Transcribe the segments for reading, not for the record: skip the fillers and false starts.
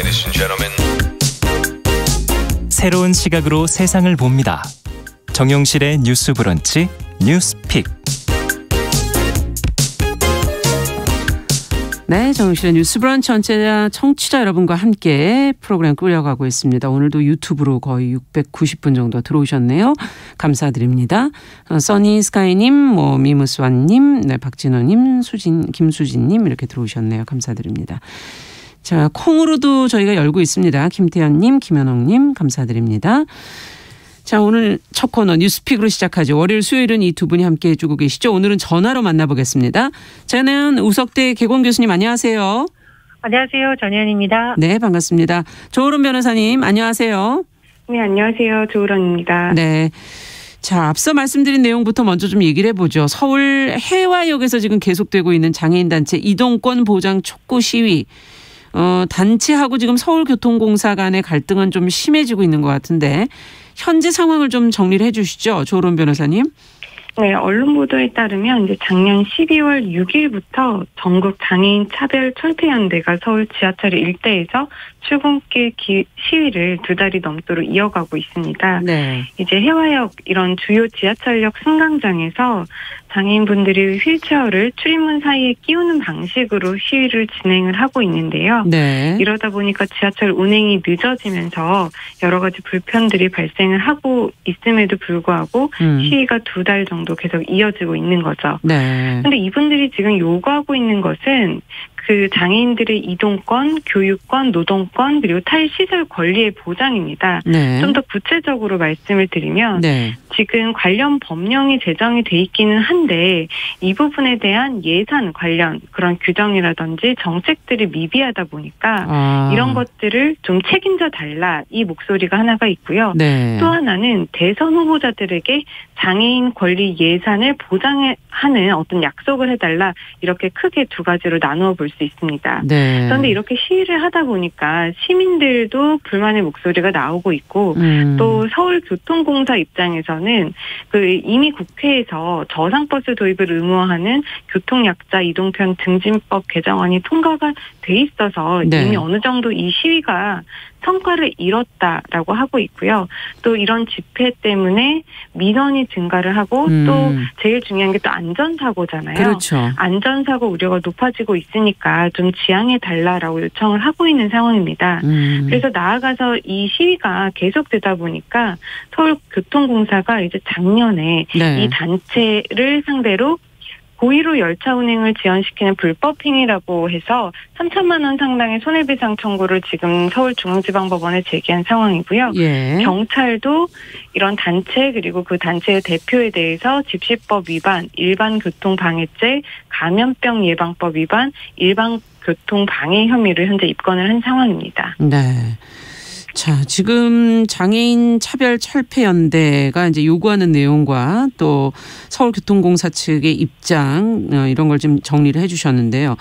Ladies and gentlemen. 새로운 시각으로 세상을 봅니다. 정용실의 뉴스 브런치 뉴스픽. 네, 정용실의 뉴스 브런치 언제나 청취자 여러분과 함께 프로그램 꾸려가고 있습니다. 오늘도 유튜브로 거의 690분 정도 들어오셨네요. 감사드립니다. 써니스카이님, 미무스완님, 네, 박진호님, 김수진님 이렇게 들어오셨네요. 감사드립니다. 자, 콩으로도 저희가 열고 있습니다. 김태현님, 김현옥님 감사드립니다. 자, 오늘 첫 코너 뉴스픽으로 시작하죠. 월요일 수요일은 이 두 분이 함께 해주고 계시죠. 오늘은 전화로 만나보겠습니다. 저는 우석대 개공 교수님 안녕하세요. 안녕하세요. 전혜연입니다. 네, 반갑습니다. 조으론 변호사님 안녕하세요. 네, 안녕하세요. 조으론입니다. 네. 자, 앞서 말씀드린 내용부터 먼저 좀 얘기를 해보죠. 서울 해화역에서 지금 계속되고 있는 장애인단체 이동권 보장 촉구 시위. 단체하고 지금 서울교통공사 간의 갈등은 좀 심해지고 있는 것 같은데 현재 상황을 좀 정리를 해 주시죠. 조으론 변호사님. 네, 언론 보도에 따르면 이제 작년 12월 6일부터 전국 장애인 차별 철폐연대가 서울 지하철 일대에서 출근길 시위를 2달이 넘도록 이어가고 있습니다. 네. 이제 해화역 이런 주요 지하철역 승강장에서 장애인분들이 휠체어를 출입문 사이에 끼우는 방식으로 시위를 진행을 하고 있는데요. 네. 이러다 보니까 지하철 운행이 늦어지면서 여러 가지 불편들이 발생을 하고 있음에도 불구하고 시위가 2달 정도 계속 이어지고 있는 거죠. 네. 그런데 이분들이 지금 요구하고 있는 것은 그 장애인들의 이동권, 교육권, 노동권 그리고 탈시설 권리의 보장입니다. 네. 좀 더 구체적으로 말씀을 드리면 네. 지금 관련 법령이 제정이 돼 있기는 한데 이 부분에 대한 예산 관련 그런 규정이라든지 정책들이 미비하다 보니까 이런 것들을 좀 책임져 달라 이 목소리가 하나가 있고요. 네. 또 하나는 대선 후보자들에게 장애인 권리 예산을 보장하는 어떤 약속을 해달라 이렇게 크게 두 가지로 나누어 볼 수 있습니다. 네. 그런데 이렇게 시위를 하다 보니까 시민들도 불만의 목소리가 나오고 있고 또 서울교통공사 입장에서는 그 이미 국회에서 저상버스 도입을 의무화하는 교통약자 이동편 증진법 개정안이 통과가 돼 있어서 네. 이미 어느 정도 이 시위가 성과를 이뤘다라고 하고 있고요. 또 이런 집회 때문에 민원이 증가를 하고 또 제일 중요한 게 또 안전사고잖아요. 그렇죠. 안전사고 우려가 높아지고 있으니까 좀 지양해달라라고 요청을 하고 있는 상황입니다. 그래서 나아가서 이 시위가 계속되다 보니까 서울교통공사가 이제 작년에 네. 이 단체를 상대로 고의로 열차 운행을 지연시키는 불법 행위라고 해서 3천만 원 상당의 손해배상 청구를 지금 서울중앙지방법원에 제기한 상황이고요. 예. 경찰도 이런 단체 그리고 그 단체의 대표에 대해서 집시법 위반, 일반교통방해죄, 감염병 예방법 위반, 일반교통방해 혐의를 현재 입건을 한 상황입니다. 네. 자, 지금 장애인 차별 철폐연대가 이제 요구하는 내용과 또 서울교통공사 측의 입장 이런 걸 좀 정리를 해주셨는데요.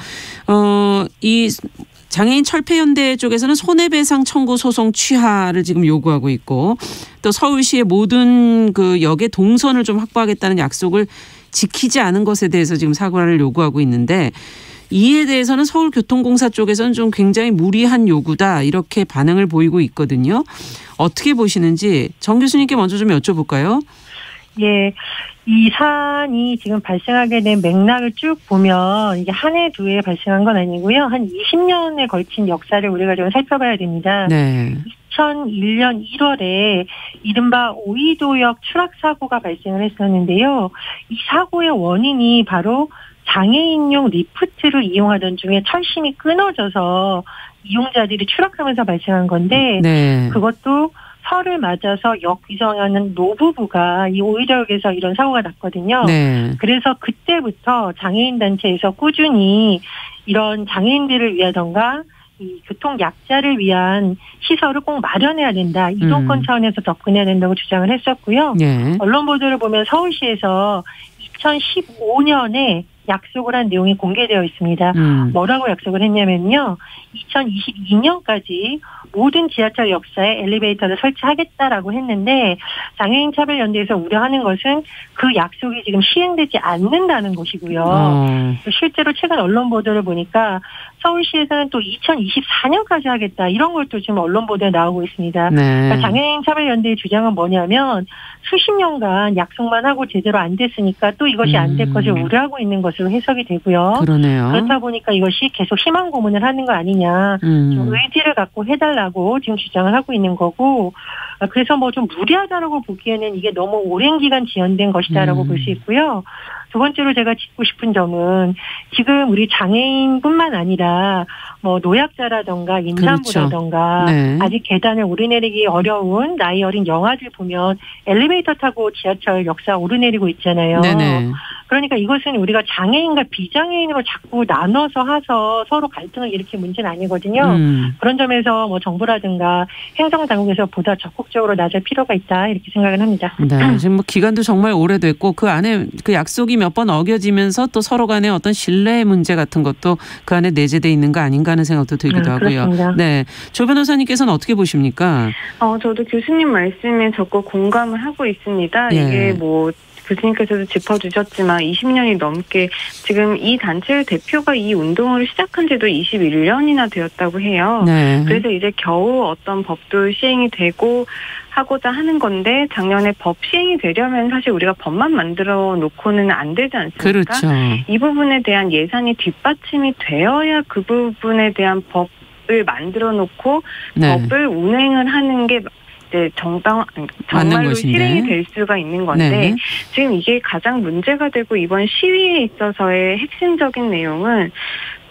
이 장애인 철폐연대 쪽에서는 손해배상 청구 소송 취하를 지금 요구하고 있고 또 서울시의 모든 그 역의 동선을 좀 확보하겠다는 약속을 지키지 않은 것에 대해서 지금 사과를 요구하고 있는데. 이에 대해서는 서울교통공사 쪽에서는 좀 굉장히 무리한 요구다 이렇게 반응을 보이고 있거든요. 어떻게 보시는지 정 교수님께 먼저 좀 여쭤볼까요? 예, 이 사안이 지금 발생하게 된 맥락을 쭉 보면 이게 한 해, 두 해 발생한 건 아니고요. 한 20년에 걸친 역사를 우리가 좀 살펴봐야 됩니다. 네. 2001년 1월에 이른바 오이도역 추락사고가 발생을 했었는데요. 이 사고의 원인이 바로 장애인용 리프트를 이용하던 중에 철심이 끊어져서 이용자들이 추락하면서 발생한 건데 네. 그것도 설을 맞아서 역 이용하는 노부부가 이 오이도역에서 이런 사고가 났거든요. 네. 그래서 그때부터 장애인 단체에서 꾸준히 이런 장애인들을 위하던가 이 교통 약자를 위한 시설을 꼭 마련해야 된다. 이동권 차원에서 접근해야 된다고 주장을 했었고요. 네. 언론 보도를 보면 서울시에서 2015년에 약속을 한 내용이 공개되어 있습니다. 뭐라고 약속을 했냐면요. 2022년까지 모든 지하철 역사에 엘리베이터를 설치하겠다라고 했는데 장애인 차별연대에서 우려하는 것은 그 약속이 지금 시행되지 않는다는 것이고요. 실제로 최근 언론 보도를 보니까 서울시에서는 또 2024년까지 하겠다 이런 것도 지금 언론 보도에 나오고 있습니다. 네. 그러니까 장애인 차별연대의 주장은 뭐냐면 수십 년간 약속만 하고 제대로 안 됐으니까 또 이것이 안 될 것을 우려하고 있는 것으로 해석이 되고요. 그러네요. 그렇다 보니까 이것이 계속 희망 고문을 하는 거 아니냐. 좀 의지를 갖고 해달라고 지금 주장을 하고 있는 거고 그래서 뭐 좀 무리하다라고 보기에는 이게 너무 오랜 기간 지연된 것이다라고 볼 수 있고요. 두 번째로 제가 짚고 싶은 점은 지금 우리 장애인뿐만 아니라 뭐 노약자라던가 임산부라던가 그렇죠. 네. 아직 계단을 오르내리기 어려운 나이 어린 영아들 보면 엘리베이터 타고 지하철 역사 오르내리고 있잖아요. 네네. 그러니까 이것은 우리가 장애인과 비장애인으로 자꾸 나눠서 해서 서로 갈등을 일으킬 문제는 아니거든요. 그런 점에서 뭐 정부라든가 행정당국에서 보다 적극적으로 나설 필요가 있다 이렇게 생각을 합니다. 네, 지금 뭐 기간도 정말 오래됐고 그 안에 그 약속이 몇 번 어겨지면서 또 서로 간의 어떤 신뢰 문제 같은 것도 그 안에 내재돼 있는 거 아닌가 하는 생각도 들기도 하고요. 그렇습니다. 네, 조 변호사님께서는 어떻게 보십니까? 저도 교수님 말씀에 적극 공감을 하고 있습니다. 예. 이게 뭐 교수님께서도 짚어주셨지만 20년이 넘게 지금 이 단체의 대표가 이 운동을 시작한 지도 21년이나 되었다고 해요. 네. 그래서 이제 겨우 어떤 법도 시행이 되고 하고자 하는 건데 작년에 법 시행이 되려면 사실 우리가 법만 만들어 놓고는 안 되지 않습니까? 그렇죠. 이 부분에 대한 예산이 뒷받침이 되어야 그 부분에 대한 법을 만들어 놓고 네. 법을 운행을 하는 게 정말로 실행이 될 수가 있는 건데 네. 지금 이게 가장 문제가 되고 이번 시위에 있어서의 핵심적인 내용은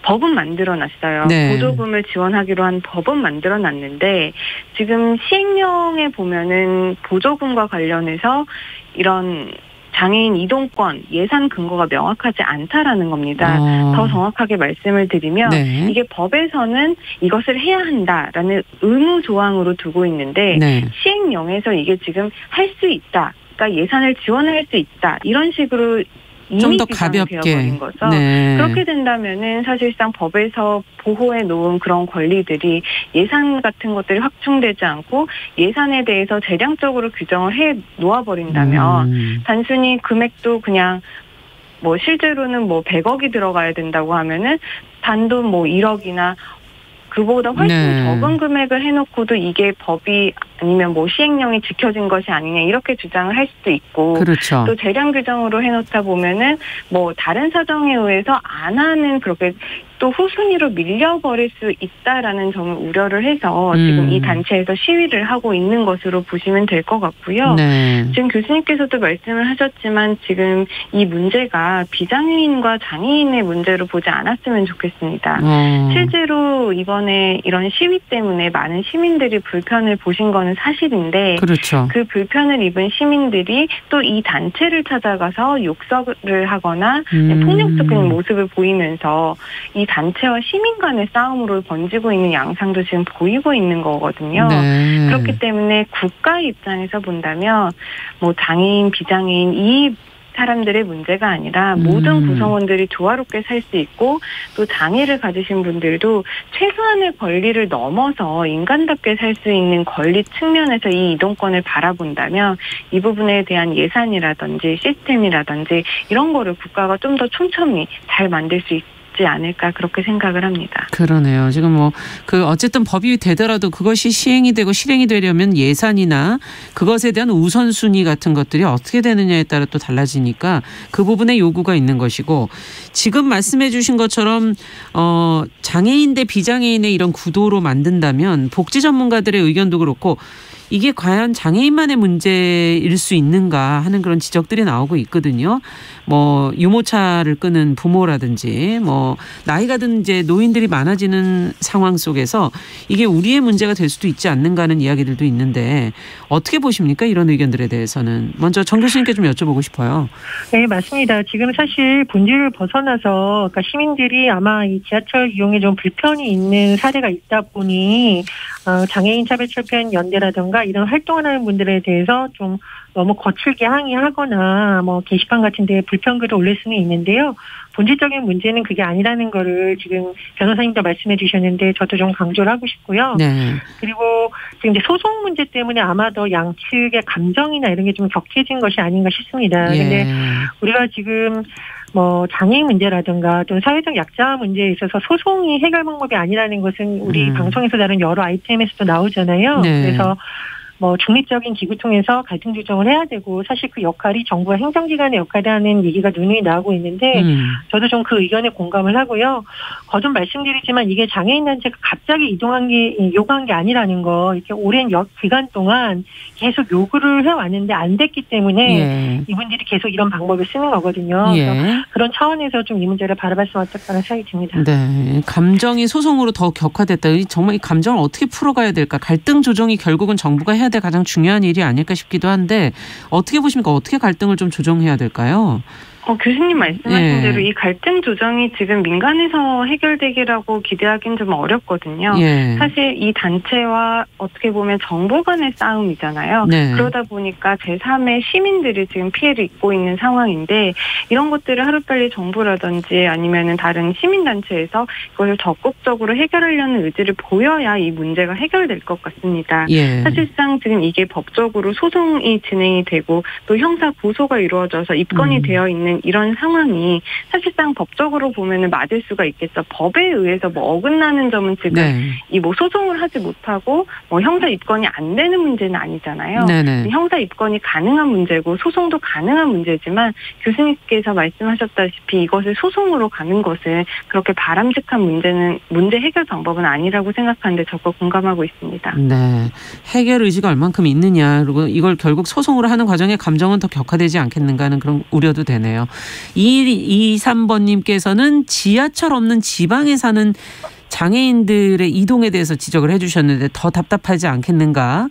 법은 만들어놨어요. 네. 보조금을 지원하기로 한 법은 만들어놨는데 지금 시행령에 보면은 보조금과 관련해서 이런 장애인 이동권 예산 근거가 명확하지 않다라는 겁니다. 더 정확하게 말씀을 드리면 네. 이게 법에서는 이것을 해야 한다라는 의무 조항으로 두고 있는데 네. 시행령에서 이게 지금 할 수 있다. 그러니까 예산을 지원할 수 있다. 이런 식으로 좀 이미 더 규정이 가볍게 되어버린 거죠. 네. 그렇게 된다면은 사실상 법에서 보호해 놓은 그런 권리들이 예산 같은 것들이 확충되지 않고 예산에 대해서 재량적으로 규정을 해 놓아버린다면 단순히 금액도 그냥 뭐 실제로는 뭐 100억이 들어가야 된다고 하면은 단돈 뭐 1억이나 그보다 훨씬 네. 적은 금액을 해놓고도 이게 법이 아니면 뭐 시행령이 지켜진 것이 아니냐 이렇게 주장을 할 수도 있고 그렇죠. 또 재량 규정으로 해놓다 보면은 뭐 다른 사정에 의해서 안 하는 그렇게 또 후순위로 밀려버릴 수 있다라는 점을 우려를 해서 지금 이 단체에서 시위를 하고 있는 것으로 보시면 될 것 같고요. 네. 지금 교수님께서도 말씀을 하셨지만 지금 이 문제가 비장애인과 장애인의 문제로 보지 않았으면 좋겠습니다. 실제로 이번에 이런 시위 때문에 많은 시민들이 불편을 보신 거는 사실인데 그렇죠. 그 불편을 입은 시민들이 또 이 단체를 찾아가서 욕설을 하거나 폭력적인 모습을 보이면서 이 단체와 시민 간의 싸움으로 번지고 있는 양상도 지금 보이고 있는 거거든요. 네. 그렇기 때문에 국가 입장에서 본다면 뭐 장애인, 비장애인 이 사람들의 문제가 아니라 모든 구성원들이 조화롭게 살 수 있고 또 장애를 가지신 분들도 최소한의 권리를 넘어서 인간답게 살 수 있는 권리 측면에서 이 이동권을 바라본다면 이 부분에 대한 예산이라든지 시스템이라든지 이런 거를 국가가 좀 더 촘촘히 잘 만들 수 있지 않을까 그렇게 생각을 합니다. 그러네요. 지금 뭐 그 어쨌든 법이 되더라도 그것이 시행이 되고 실행이 되려면 예산이나 그것에 대한 우선순위 같은 것들이 어떻게 되느냐에 따라 또 달라지니까 그 부분에 요구가 있는 것이고 지금 말씀해 주신 것처럼 장애인 대 비장애인의 이런 구도로 만든다면 복지 전문가들의 의견도 그렇고 이게 과연 장애인만의 문제일 수 있는가 하는 그런 지적들이 나오고 있거든요. 뭐 유모차를 끄는 부모라든지 뭐 나이가 든 이제 노인들이 많아지는 상황 속에서 이게 우리의 문제가 될 수도 있지 않는가 하는 이야기들도 있는데 어떻게 보십니까? 이런 의견들에 대해서는. 먼저 정 교수님께 좀 여쭤보고 싶어요. 네, 맞습니다. 지금 사실 본질을 벗어나서 그러니까 시민들이 아마 이 지하철 이용에 좀 불편이 있는 사례가 있다 보니 장애인 차별철폐연대라든가 이런 활동을 하는 분들에 대해서 좀 너무 거칠게 항의하거나 뭐 게시판 같은 데 불편글을 올릴 수는 있는데요. 본질적인 문제는 그게 아니라는 거를 지금 변호사님도 말씀해 주셨는데 저도 좀 강조를 하고 싶고요. 네. 그리고 지금 이제 소송 문제 때문에 아마 더 양측의 감정이나 이런 게 좀 격해진 것이 아닌가 싶습니다. 근데 우리가 지금 뭐 장애인 문제라든가 또는 사회적 약자 문제에 있어서 소송이 해결 방법이 아니라는 것은 우리 방송에서 다룬 여러 아이템에서도 나오잖아요. 네. 그래서 뭐 중립적인 기구 통해서 갈등 조정을 해야 되고 사실 그 역할이 정부와 행정기관의 역할이라는 얘기가 누누이 나오고 있는데 저도 좀 그 의견에 공감을 하고요. 거듭 말씀드리지만 이게 장애인 단체가 갑자기 요구한 게 아니라는 거 이렇게 오랜 기간 동안 계속 요구를 해왔는데 안 됐기 때문에 이분들이 계속 이런 방법을 쓰는 거거든요. 그래서 그런 차원에서 좀 이 문제를 바라봤으면 어떨까라는 생각이 듭니다. 네, 감정이 소송으로 더 격화됐다. 정말 이 감정을 어떻게 풀어가야 될까? 갈등 조정이 결국은 정부가 해야 될 가장 중요한 일이 아닐까 싶기도 한데 어떻게 보십니까? 어떻게 갈등을 좀 조정해야 될까요? 교수님 말씀하신 대로 이 갈등 조정이 지금 민간에서 해결되기라고 기대하기는 좀 어렵거든요. 사실 이 단체와 어떻게 보면 정부 간의 싸움이잖아요. 그러다 보니까 제3의 시민들이 지금 피해를 입고 있는 상황인데 이런 것들을 하루빨리 정부라든지 아니면은 다른 시민단체에서 이걸 적극적으로 해결하려는 의지를 보여야 이 문제가 해결될 것 같습니다. 사실상 지금 이게 법적으로 소송이 진행이 되고 또 형사 고소가 이루어져서 입건이 되어 있는 이런 상황이 사실상 법적으로 보면은 맞을 수가 있겠죠. 법에 의해서 뭐 어긋나는 점은 지금 이 뭐 소송을 하지 못하고 뭐 형사 입건이 안 되는 문제는 아니잖아요. 형사 입건이 가능한 문제고 소송도 가능한 문제지만 교수님께서 말씀하셨다시피 이것을 소송으로 가는 것은 그렇게 바람직한 문제 해결 방법은 아니라고 생각하는데 적극 공감하고 있습니다. 네, 해결 의지가 얼만큼 있느냐 그리고 이걸 결국 소송으로 하는 과정에 감정은 더 격화되지 않겠는가 하는 그런 우려도 되네요. 2123번님께서는 지하철 없는 지방에 사는 장애인들의 이동에 대해서 지적을 해주셨는데 더 답답하지 않겠는가.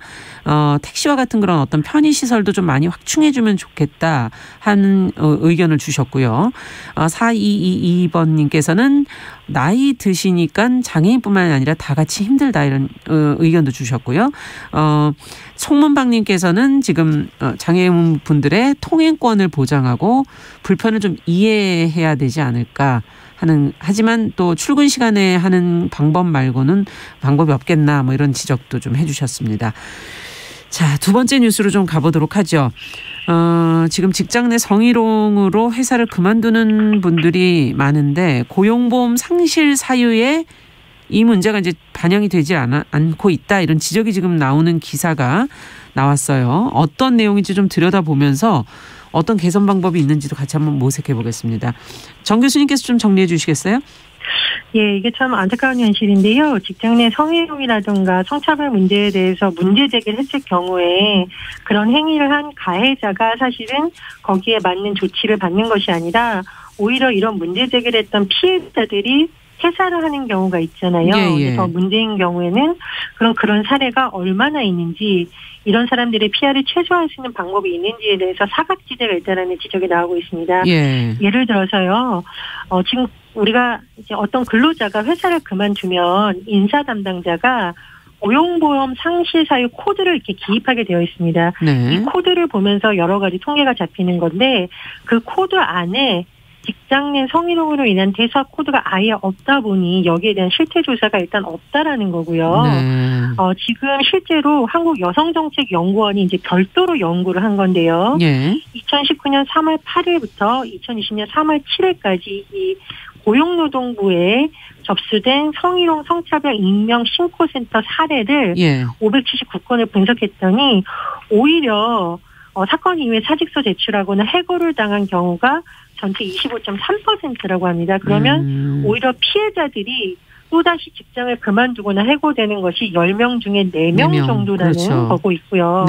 택시와 같은 그런 어떤 편의시설도 좀 많이 확충해주면 좋겠다 하는 의견을 주셨고요. 4222번님께서는 나이 드시니까 장애인뿐만 아니라 다 같이 힘들다 이런 의견도 주셨고요. 송문박님께서는 지금 장애인분들의 통행권을 보장하고 불편을 좀 이해해야 되지 않을까 하지만 또 출근 시간에 하는 방법 말고는 방법이 없겠나 뭐 이런 지적도 좀 해주셨습니다. 자, 두 번째 뉴스로 좀 가보도록 하죠. 지금 직장 내 성희롱으로 회사를 그만두는 분들이 많은데 고용보험 상실 사유에 이 문제가 이제 반영이 되지 않고 있다 이런 지적이 지금 나오는 기사가 나왔어요. 어떤 내용인지 좀 들여다보면서 어떤 개선 방법이 있는지도 같이 한번 모색해 보겠습니다. 정 교수님께서 좀 정리해 주시겠어요? 예, 이게 참 안타까운 현실인데요. 직장 내 성희롱이라든가 성차별 문제에 대해서 문제 제기를 했을 경우에 그런 행위를 한 가해자가 사실은 거기에 맞는 조치를 받는 것이 아니라 오히려 이런 문제 제기를 했던 피해자들이 회사를 하는 경우가 있잖아요. 그래서 문제인 경우에는 그런 사례가 얼마나 있는지 이런 사람들의 피해를 최소화할 수 있는 방법이 있는지에 대해서 사각지대가 있다는 지적이 나오고 있습니다. 예를 들어서요. 지금 우리가 이제 어떤 근로자가 회사를 그만두면 인사 담당자가 고용보험 상실 사유 코드를 이렇게 기입하게 되어 있습니다. 이 코드를 보면서 여러 가지 통계가 잡히는 건데 그 코드 안에 직장 내 성희롱으로 인한 대사 코드가 아예 없다 보니 여기에 대한 실태 조사가 일단 없다라는 거고요. 지금 실제로 한국여성정책연구원이 이제 별도로 연구를 한 건데요. 2019년 3월 8일부터 2020년 3월 7일까지 이 고용노동부에 접수된 성희롱 성차별 익명 신고센터 사례를 579건을 분석했더니 오히려 사건 이후에 사직서 제출하거나 해고를 당한 경우가 전체 25.3%라고 합니다. 그러면 오히려 피해자들이 또다시 직장을 그만두거나 해고되는 것이 10명 중에 4명 정도라는 거고 있고요.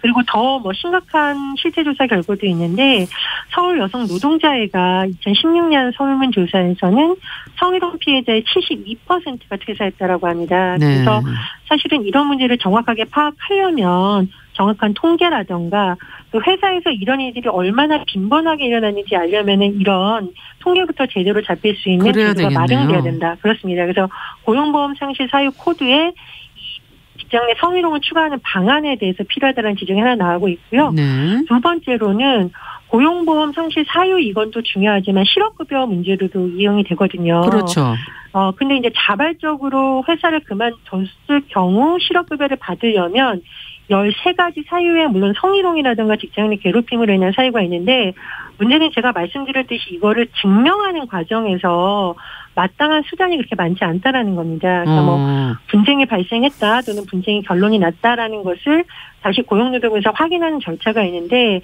그리고 더 심각한 실태조사 결과도 있는데 서울 여성 노동자회가 2016년 설문조사에서는 성희롱 피해자의 72%가 퇴사했다라고 합니다. 그래서 사실은 이런 문제를 정확하게 파악하려면 정확한 통계라든가 또 회사에서 이런 일들이 얼마나 빈번하게 일어나는지 알려면은 이런 통계부터 제대로 잡힐 수 있는 제도가 마련돼야 된다. 그렇습니다. 그래서 고용보험 상실 사유 코드에 직장 내 성희롱을 추가하는 방안에 대해서 필요하다는 지적이 하나 나오고 있고요. 두 번째로는 고용보험 성실 사유 이건 또 중요하지만 실업급여 문제로도 이용이 되거든요. 그렇죠. 근데 이제 자발적으로 회사를 그만뒀을 경우 실업급여를 받으려면 13가지 사유에 물론 성희롱이라든가 직장 내 괴롭힘으로 인한 사유가 있는데 문제는 제가 말씀드렸듯이 이거를 증명하는 과정에서 마땅한 수단이 그렇게 많지 않다라는 겁니다. 그러니까 분쟁이 발생했다 또는 분쟁이 결론이 났다라는 것을 다시 고용노동부에서 확인하는 절차가 있는데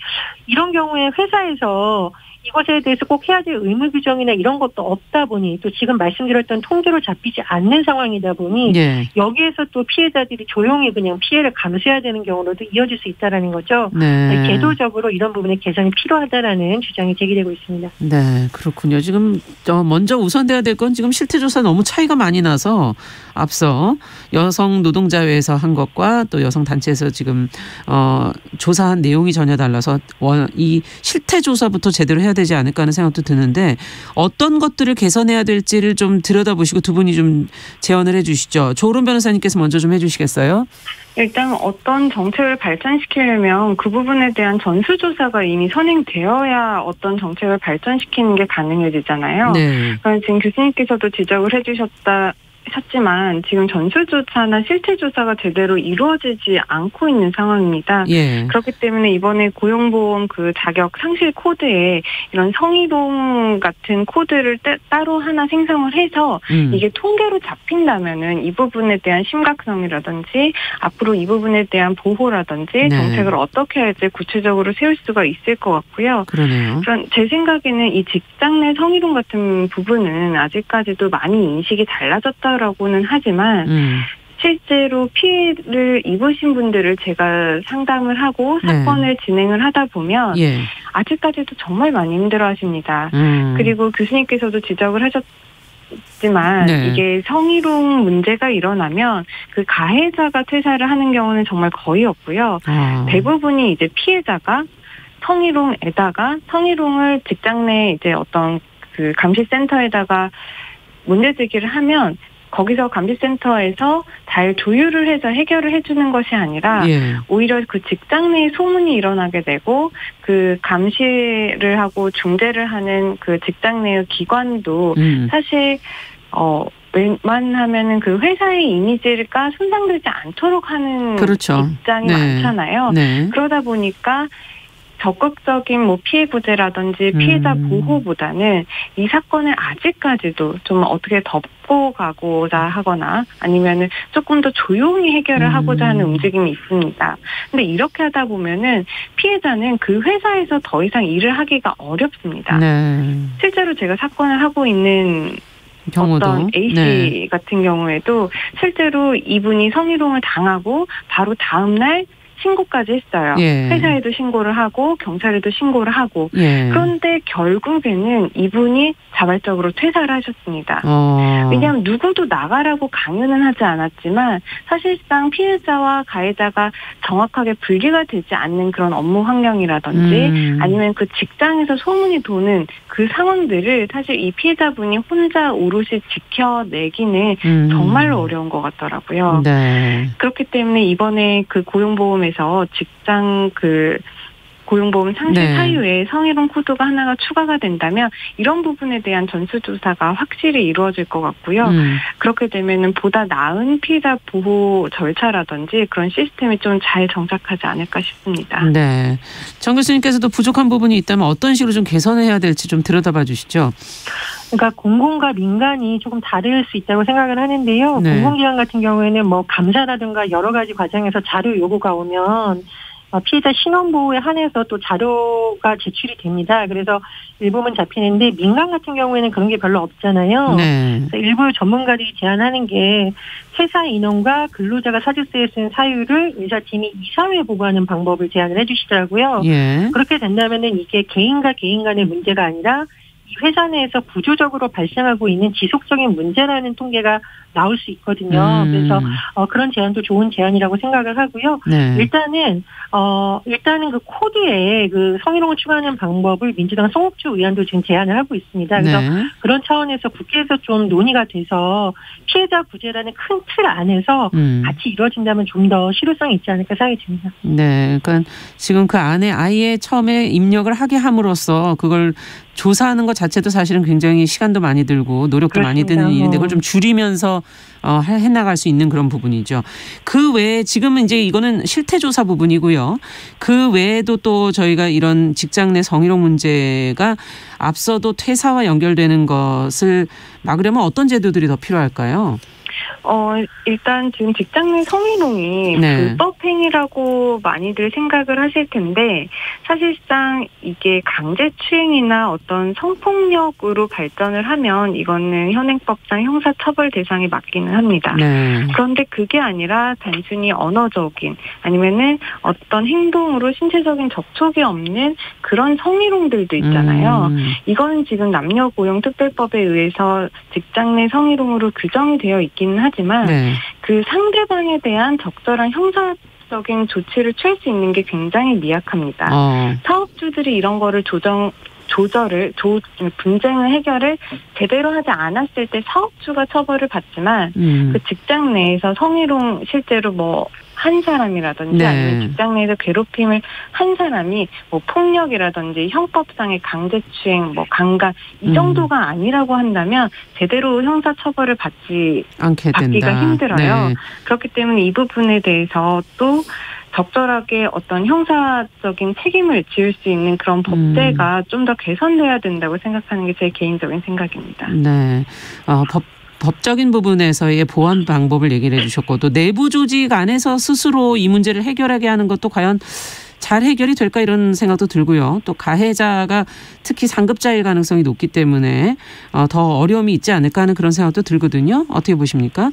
이런 경우에 회사에서 이것에 대해서 꼭 해야 될 의무 규정이나 이런 것도 없다 보니 또 지금 말씀드렸던 통계로 잡히지 않는 상황이다 보니 여기에서 또 피해자들이 조용히 그냥 피해를 감수해야 되는 경우로도 이어질 수 있다라는 거죠. 네. 제도적으로 이런 부분의 개선이 필요하다라는 주장이 제기되고 있습니다. 네, 그렇군요. 지금 먼저 우선돼야 될 건 지금 실태조사 너무 차이가 많이 나서 앞서 여성 노동자회에서 한 것과 또 여성단체에서 지금 조사한 내용이 전혀 달라서 이 실태조사부터 제대로 해야 되지 않을까 하는 생각도 드는데 어떤 것들을 개선해야 될지를 좀 들여다보시고 두 분이 좀 제언을 해 주시죠. 조은 변호사님께서 먼저 좀 해 주시겠어요? 일단 어떤 정책을 발전시키려면 그 부분에 대한 전수조사가 이미 선행되어야 어떤 정책을 발전시키는 게 가능해지잖아요. 네. 지금 교수님께서도 지적을 하셨지만 지금 전수조사나 실태조사가 제대로 이루어지지 않고 있는 상황입니다. 그렇기 때문에 이번에 고용보험 그 자격 상실 코드에 이런 성희롱 같은 코드를 따로 하나 생성을 해서 이게 통계로 잡힌다면은 이 부분에 대한 심각성이라든지 앞으로 이 부분에 대한 보호라든지 정책을 어떻게 할지 구체적으로 세울 수가 있을 것 같고요. 그러네요. 제 생각에는 이 직장 내 성희롱 같은 부분은 아직까지도 많이 인식이 달라졌다라고는 하지만 실제로 피해를 입으신 분들을 제가 상담을 하고 사건을 진행을 하다 보면 아직까지도 정말 많이 힘들어하십니다. 그리고 교수님께서도 지적을 하셨지만 이게 성희롱 문제가 일어나면 그 가해자가 퇴사를 하는 경우는 정말 거의 없고요. 대부분이 이제 피해자가 성희롱에다가 성희롱을 직장 내 이제 어떤 그 감시센터에다가 문제 제기를 하면 거기서 감시센터에서 잘 조율을 해서 해결을 해주는 것이 아니라 오히려 그 직장 내에 소문이 일어나게 되고 그 감시를 하고 중재를 하는 그 직장 내의 기관도 사실 웬만하면은 그 회사의 이미지가 손상되지 않도록 하는 입장이 많잖아요. 그러다 보니까 적극적인 피해 구제라든지 피해자 보호보다는 이 사건을 아직까지도 좀 어떻게 덮고 가고자 하거나 아니면은 조금 더 조용히 해결을 하고자 하는 움직임이 있습니다. 근데 이렇게 하다 보면은 피해자는 그 회사에서 더 이상 일을 하기가 어렵습니다. 실제로 제가 사건을 하고 있는 경우도. 어떤 A씨 같은 경우에도 실제로 이분이 성희롱을 당하고 바로 다음날 신고까지 했어요. 회사에도 신고를 하고 경찰에도 신고를 하고 그런데 결국에는 이분이 자발적으로 퇴사를 하셨습니다. 왜냐하면 누구도 나가라고 강요는 하지 않았지만 사실상 피해자와 가해자가 정확하게 분리가 되지 않는 그런 업무 환경이라든지 아니면 그 직장에서 소문이 도는 그 상황들을 사실 이 피해자분이 혼자 오롯이 지켜내기는 정말로 어려운 것 같더라고요. 그렇기 때문에 이번에 그 고용보험에서 직장 그 고용보험 상실 사유에 성희롱 코드가 하나가 추가가 된다면 이런 부분에 대한 전수조사가 확실히 이루어질 것 같고요. 그렇게 되면은 보다 나은 피해자 보호 절차라든지 그런 시스템이 좀 잘 정착하지 않을까 싶습니다. 네, 정 교수님께서도 부족한 부분이 있다면 어떤 식으로 좀 개선해야 될지 좀 들여다봐 주시죠. 그러니까 공공과 민간이 조금 다를 수 있다고 생각을 하는데요. 공공기관 같은 경우에는 감사라든가 여러 가지 과정에서 자료 요구가 오면 피해자 신원보호에 한해서 또 자료가 제출이 됩니다. 그래서 일부분 잡히는데 민간 같은 경우에는 그런 게 별로 없잖아요. 그래서 일부 전문가들이 제안하는 게 회사 인원과 근로자가 사직서에 쓴 사유를 의사팀이 이사회에 보고하는 방법을 제안을 해주시더라고요. 그렇게 된다면은 이게 개인과 개인 간의 문제가 아니라 이 회사 내에서 구조적으로 발생하고 있는 지속적인 문제라는 통계가 나올 수 있거든요. 그래서 그런 제안도 좋은 제안이라고 생각을 하고요. 네. 일단은 그 코드에 그 성희롱을 추가하는 방법을 민주당 송옥주 의원도 지금 제안을 하고 있습니다. 그래서 네. 그런 차원에서 국회에서 좀 논의가 돼서 피해자 구제라는 큰 틀 안에서 같이 이루어진다면 좀 더 실효성이 있지 않을까 생각이 듭니다. 네, 그러니까 지금 그 안에 아예 처음에 입력을 하게 함으로써 그걸 조사하는 것 자체도 사실은 굉장히 시간도 많이 들고 노력도 많이 드는 일인데 그걸 좀 줄이면서 해나갈 수 있는 그런 부분이죠. 그 외에 지금은 이제 이거는 실태조사 부분이고요. 그 외에도 또 저희가 이런 직장 내 성희롱 문제가 앞서도 퇴사와 연결되는 것을 막으려면 어떤 제도들이 더 필요할까요? 일단 지금 직장 내 성희롱이 네. 불법 행위라고 많이들 생각을 하실 텐데 사실상 이게 강제추행이나 어떤 성폭력으로 발전을 하면 이거는 현행법상 형사처벌 대상에 맞기는 합니다. 네. 그런데 그게 아니라 단순히 언어적인 아니면은 어떤 행동으로 신체적인 접촉이 없는 그런 성희롱들도 있잖아요. 이거는 지금 남녀고용특별법에 의해서 직장 내 성희롱으로 규정이 되어 있기는 하지만 네. 그 상대방에 대한 적절한 형사적인 조치를 취할 수 있는 게 굉장히 미약합니다. 사업주들이 이런 거를 분쟁을 해결을 제대로 하지 않았을 때 사업주가 처벌을 받지만 그 직장 내에서 성희롱 실제로 뭐 한 사람이라든지 네. 아니면 직장 내에서 괴롭힘을 한 사람이 뭐 폭력이라든지 형법상의 강제추행, 뭐 강간 이 정도가 아니라고 한다면 제대로 형사처벌을 받기가 힘들어요. 네. 그렇기 때문에 이 부분에 대해서 또 적절하게 어떤 형사적인 책임을 지을 수 있는 그런 법제가 좀 더 개선돼야 된다고 생각하는 게 제 개인적인 생각입니다. 네, 법적인 부분에서의 보완 방법을 얘기를 해주셨고 또 내부 조직 안에서 스스로 이 문제를 해결하게 하는 것도 과연 잘 해결이 될까 이런 생각도 들고요. 또 가해자가 특히 상급자일 가능성이 높기 때문에 더 어려움이 있지 않을까 하는 그런 생각도 들거든요. 어떻게 보십니까?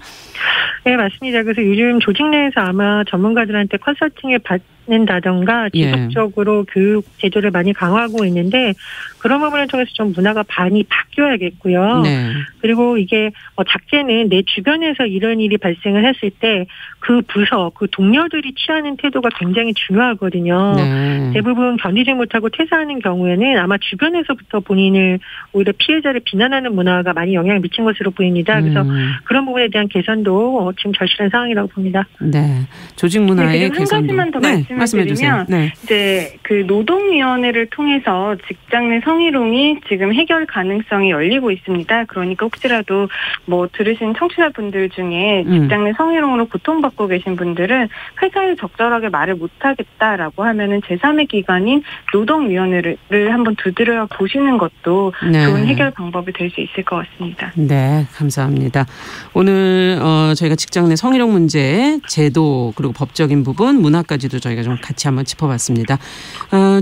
네, 맞습니다. 그래서 요즘 조직 내에서 아마 전문가들한테 컨설팅을 받는다던가 지속적으로 교육 제도를 많이 강화하고 있는데 그런 부분을 통해서 좀 문화가 많이 바뀌어야겠고요. 네. 그리고 이게 작게는 내 주변에서 이런 일이 발생을 했을 때 그 부서, 그 동료들이 취하는 태도가 굉장히 중요하거든요. 네. 대부분 견디지 못하고 퇴사하는 경우에는 아마 주변에서부터 본인을 오히려 피해자를 비난하는 문화가 많이 영향을 미친 것으로 보입니다. 그래서 그런 부분에 대한 개선도 지금 절실한 상황이라고 봅니다. 네, 조직 문화의 한 개선도. 가지만 더 말씀을 드리면 이제 그 노동위원회를 통해서 직장 내 성희롱이 지금 해결 가능성이 열리고 있습니다. 그러니까 혹시라도 뭐 들으신 청취자분들 중에 직장 내 성희롱으로 고통받고 계신 분들은 회사에 적절하게 말을 못하겠다라고 하면은 제3의 기관인 노동위원회를 한번 두드려 보시는 것도 좋은 해결 방법이 될 수 있을 것 같습니다. 네, 감사합니다. 오늘 저희가 직장 내 성희롱 문제, 제도 그리고 법적인 부분, 문화까지도 저희가 좀 같이 한번 짚어봤습니다.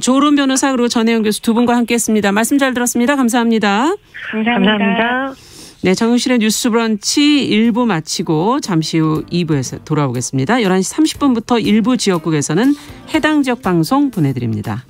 조론 변호사 그리고 전혜영 교수 두 분과 함께했습니다. 말씀 잘 들었습니다. 감사합니다. 감사합니다. 네, 정용실의 뉴스 브런치 1부 마치고 잠시 후 2부에서 돌아오겠습니다. 11시 30분부터 일부 지역국에서는 해당 지역 방송 보내드립니다.